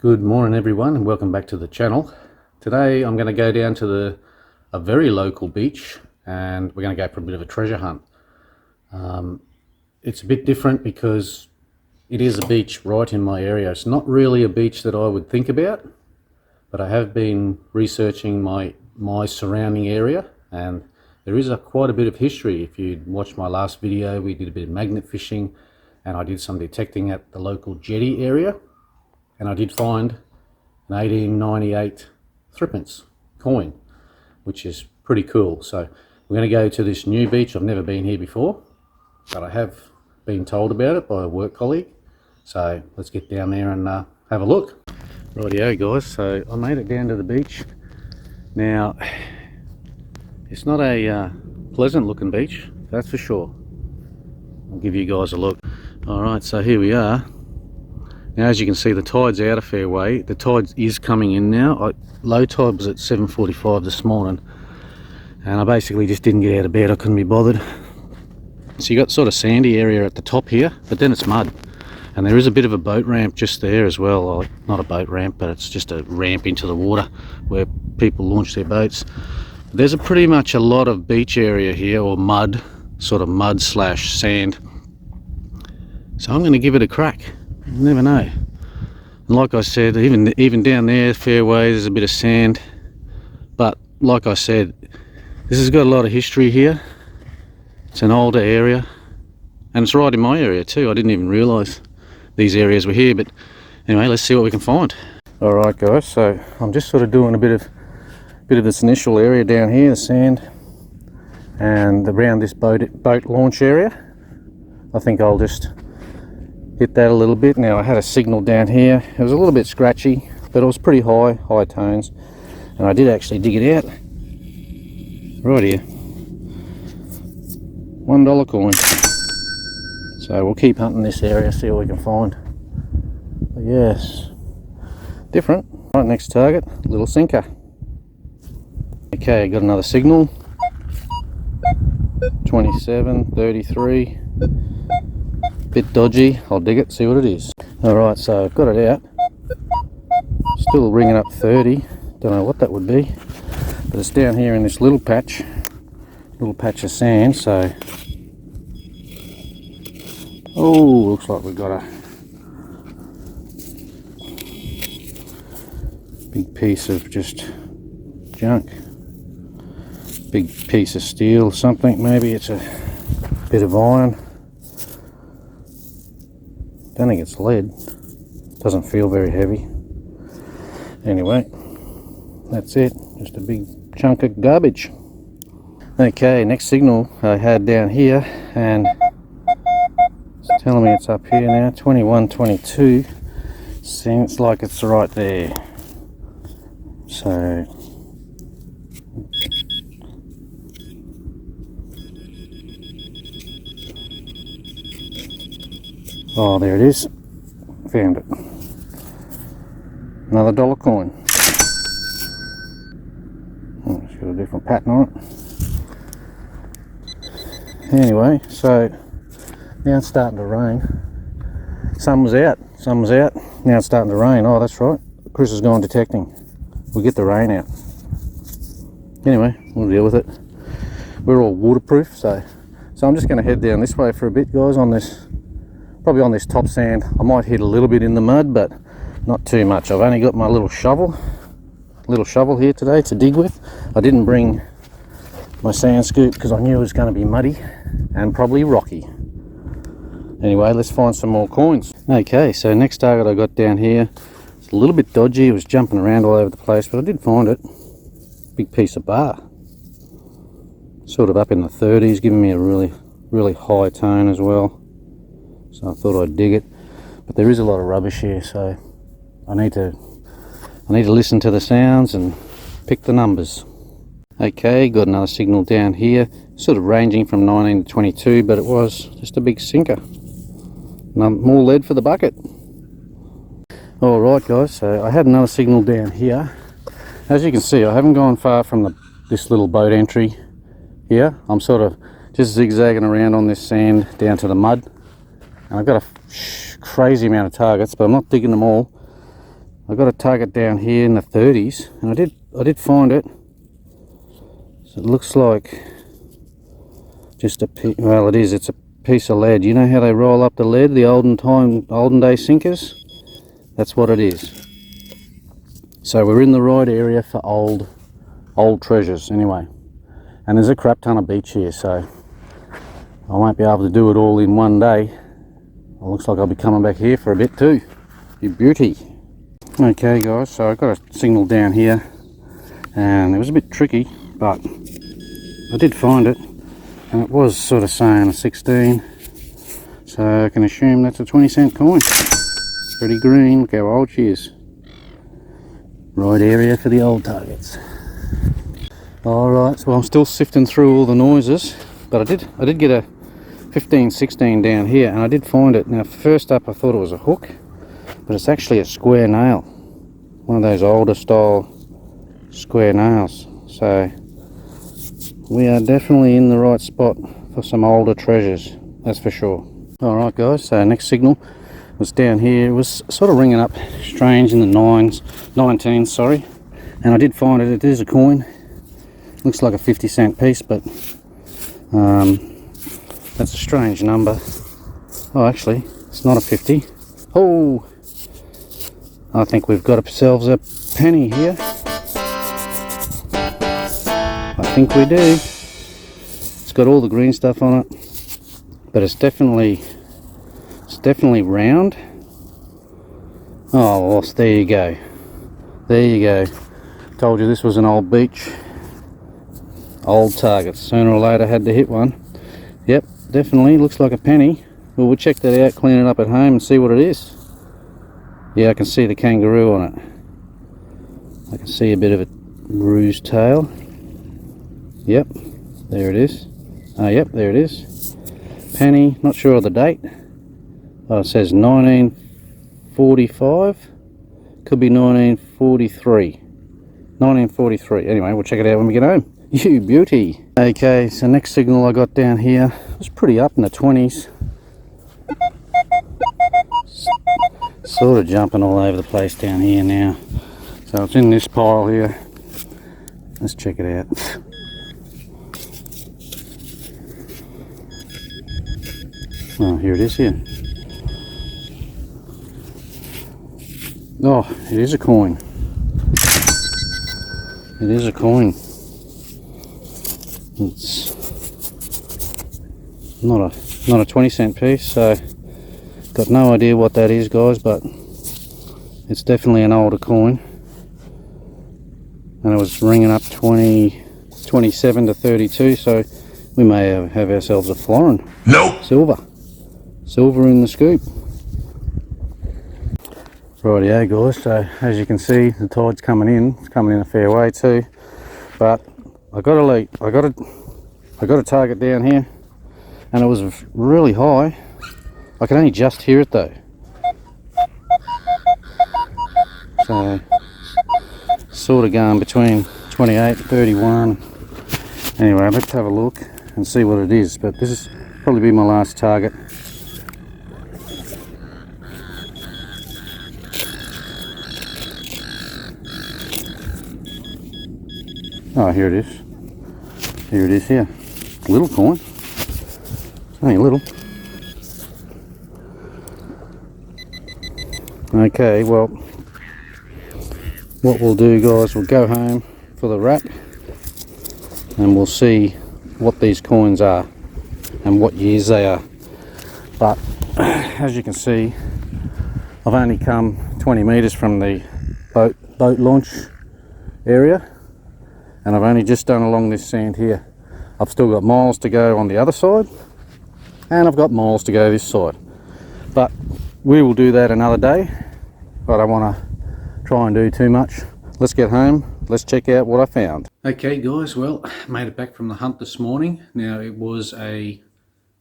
Good morning everyone, and welcome back to the channel. Today I'm going to go down to a very local beach, and we're going to go for a bit of a treasure hunt. It's a bit different because it is a beach right in my area. It's not really a beach that I would think about, but I have been researching my surrounding area, and there is quite a bit of history. If you watched my last video, we did a bit of magnet fishing and I did some detecting at the local jetty area. And I did find an 1898 threepence coin, which is pretty cool. So we're going to go to this new beach. I've never been here before, but I have been told about it by a work colleague. So let's get down there and have a look. Rightio guys, so I made it down to the beach. Now, it's not a pleasant looking beach, that's for sure. I'll give you guys a look. Alright, so here we are. Now, as you can see, the tide's out a fair way. The tide is coming in now. Low tide was at 7:45 this morning, and I basically just didn't get out of bed. I couldn't be bothered. So you got sort of sandy area at the top here, but then it's mud. And there is a bit of a boat ramp just there as well. Not a boat ramp, but it's just a ramp into the water where people launch their boats. There's pretty much a lot of beach area here, or mud, sort of mud slash sand. So I'm going to give it a crack. You never know. And like I said, even down there, fairway, there's a bit of sand. But like I said, this has got a lot of history here. It's an older area, and it's right in my area too. I didn't even realise these areas were here. But anyway, let's see what we can find. All right, guys. So I'm just sort of doing a bit of this initial area down here, the sand, and around this boat launch area. I think I'll just hit that a little bit. Now, I had a signal down here. It was a little bit scratchy, but it was pretty high tones, and I did actually dig it out right here. $1 coin. So we'll keep hunting this area, see what we can find. But yes, different. Right, next target, little sinker. Okay, I got another signal. 27, 33. Bit dodgy. I'll dig it, see what it is. Alright, so I've got it out. Still ringing up 30. Don't know what that would be, but it's down here in this little patch of sand. So, oh, looks like we've got a big piece of just junk. Big piece of steel, something. Maybe it's a bit of iron. Don't think it's lead. Doesn't feel very heavy. Anyway, that's it. Just a big chunk of garbage. Okay, next signal I had down here, and it's telling me it's up here now. 21, 22. Seems like it's right there. So oh, there it is. Found it. Another $1 coin. Oh, it's got a different pattern on it. Anyway, so now it's starting to rain. Sun was out. Now it's starting to rain. Oh, that's right. Chris has gone detecting. We'll get the rain out. Anyway, we'll deal with it. We're all waterproof, so I'm just going to head down this way for a bit, guys, on this. Probably on this top sand. I might hit a little bit in the mud, but not too much. I've only got my little shovel here today to dig with. I didn't bring my sand scoop because I knew it was going to be muddy and probably rocky. Anyway, let's find some more coins. Okay, so next target I got down here. It's a little bit dodgy. It was jumping around all over the place, but I did find it. Big piece of bar. Sort of up in the 30s, giving me a really high tone as well. So I thought I'd dig it, but there is a lot of rubbish here, so I need to listen to the sounds and pick the numbers. Okay, got another signal down here, sort of ranging from 19 to 22, but it was just a big sinker. More lead for the bucket. All right, guys, so I had another signal down here. As you can see, I haven't gone far from this little boat entry here. I'm sort of just zigzagging around on this sand down to the mud. And I've got a crazy amount of targets, but I'm not digging them all. I got a target down here in the 30s, and I did find it. So it looks like just a well, it's a piece of lead. You know how they roll up the lead, the olden day sinkers? That's what it is. So we're in the right area for old treasures anyway. And there's a crap ton of beach here, so I won't be able to do it all in one day. It looks like I'll be coming back here for a bit too. You beauty. Okay guys, so I got a signal down here, and it was a bit tricky, but I did find it, and it was sort of saying a 16, so I can assume that's a 20-cent coin. Pretty green, look how old she is. Right area for the old targets. Alright, so I'm still sifting through all the noises, but I did get a 15-16 down here, and I did find it. Now first up I thought it was a hook, but it's actually a square nail, one of those older style square nails. So we are definitely in the right spot for some older treasures, that's for sure. Alright guys, so next signal was down here. It was sort of ringing up strange in the 19s, sorry, and I did find it. It is a coin, looks like a 50-cent piece, but that's a strange number. Oh, actually it's not a 50. Oh, I think we've got ourselves a penny here. I think we do. It's got all the green stuff on it, but it's definitely round. Oh, well, there you go. There you go. Told you this was an old beach. Old targets. Sooner or later had to hit one. Yep, definitely looks like a penny. Well, we'll check that out, clean it up at home and see what it is. Yeah, I can see the kangaroo on it. I can see a bit of a bruised tail. Yep, there it is. Yep, there it is. Penny, not sure of the date. Oh, it says 1945. Could be 1943. 1943. Anyway, we'll check it out when we get home. You beauty. Okay, so next signal I got down here was pretty up in the 20s. Sort of jumping all over the place down here now. So it's in this pile here. Let's check it out. Oh, here it is here. Oh, it is a coin. It is a coin. It's not a 20-cent piece, so got no idea what that is, guys, but it's definitely an older coin, and it was ringing up 27 to 32, so we may have ourselves a florin. Nope. Silver in the scoop. Rightio guys, so as you can see the tide's coming in. It's coming in a fair way too, but I got a target down here, and it was really high. I can only just hear it though. So sort of going between 28 and 31. Anyway, let's have a look and see what it is, but this is probably be my last target. Oh, here it is. Here it is here. Little coin. It's only little. Okay, well, what we'll do, guys, we'll go home for the wrap, and we'll see what these coins are and what years they are. But as you can see, I've only come 20 meters from the boat launch area, and I've only just done along this sand here. I've still got miles to go on the other side, and I've got miles to go this side, but we will do that another day. I don't want to try and do too much. Let's get home, let's check out what I found. Okay guys, well, made it back from the hunt this morning. Now it was a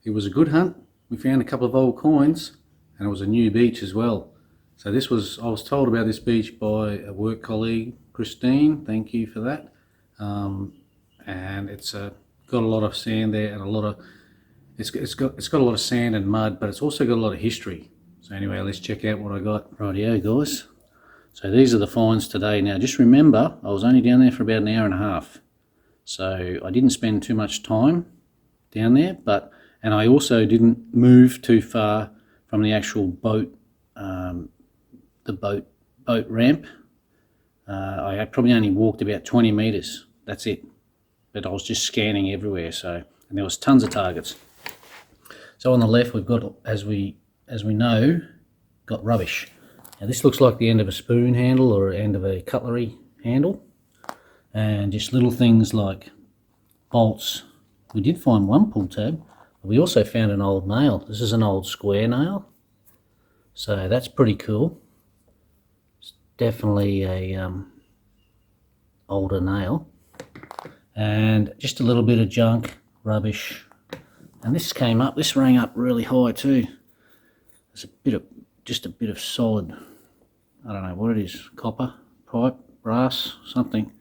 good hunt. We found a couple of old coins, and it was a new beach as well. So this was, I was told about this beach by a work colleague, Christine. Thank you for that. And it's got a lot of sand there, and a lot of it's got a lot of sand and mud, but it's also got a lot of history. So anyway, let's check out what I got. Rightio guys, So these are the finds today. Now just remember, I was only down there for about an hour and a half. So I didn't spend too much time down there, and I also didn't move too far from the actual boat, the boat ramp. I had probably only walked about 20 meters. That's it. But I was just scanning everywhere. And there was tons of targets. So on the left, we've got, as we know, got rubbish. Now this looks like the end of a spoon handle or end of a cutlery handle, and just little things like bolts. We did find one pull tab, but we also found an old nail. This is an old square nail, so that's pretty cool. It's definitely a older nail, and just a little bit of junk, rubbish. And this rang up really high too. There's just a bit of solid, I don't know what it is, copper, pipe, brass, something.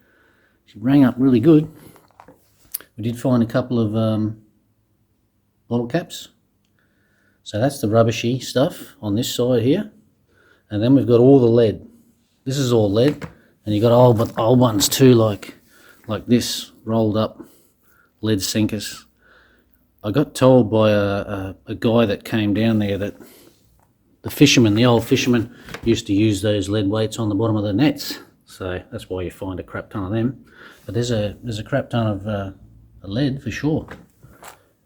It rang up really good. We did find a couple of bottle caps. So that's the rubbishy stuff on this side here. And then we've got all the lead. This is all lead, and you've got old ones too, like this, rolled up lead sinkers. I got told by a guy that came down there that the old fishermen used to use those lead weights on the bottom of the nets. So that's why you find a crap ton of them. But there's a crap ton of lead for sure.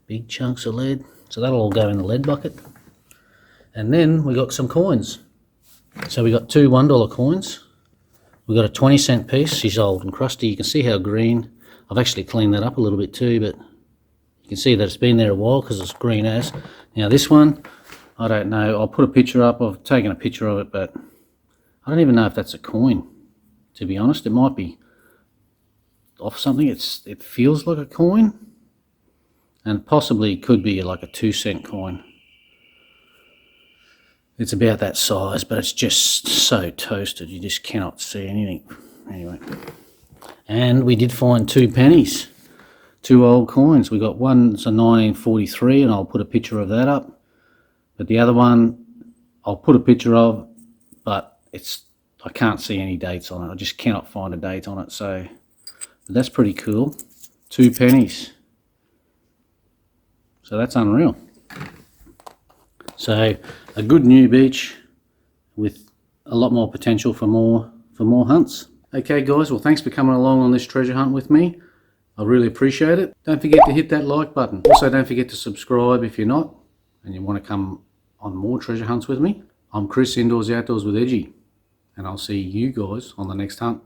Big chunks of lead. So that'll all go in the lead bucket. And then we got some coins. So we got two $1 coins. We got a 20-cent piece. She's old and crusty. You can see how green. I've actually cleaned that up a little bit too, but you can see that it's been there a while because it's green as. Now this one, I don't know. I'll put a picture up. I've taken a picture of it, but I don't even know if that's a coin, to be honest. It might be off something. It feels like a coin, and possibly could be like a 2-cent coin. It's about that size, but it's just so toasted you just cannot see anything. Anyway, and we did find 2 pennies, 2 old coins. We got one, it's a 1943, and I'll put a picture of that up. But the other one, I'll put a picture of, but I can't see any dates on it. I just cannot find a date on it. So, but that's pretty cool. 2 pennies. So that's unreal. So a good new beach with a lot more potential for more hunts. Okay guys, well thanks for coming along on this treasure hunt with me. I really appreciate it. Don't forget to hit that like button. Also don't forget to subscribe if you're not and you want to come on more treasure hunts with me. I'm Chris, Indoors Outdoors with Edgy, and I'll see you guys on the next hunt.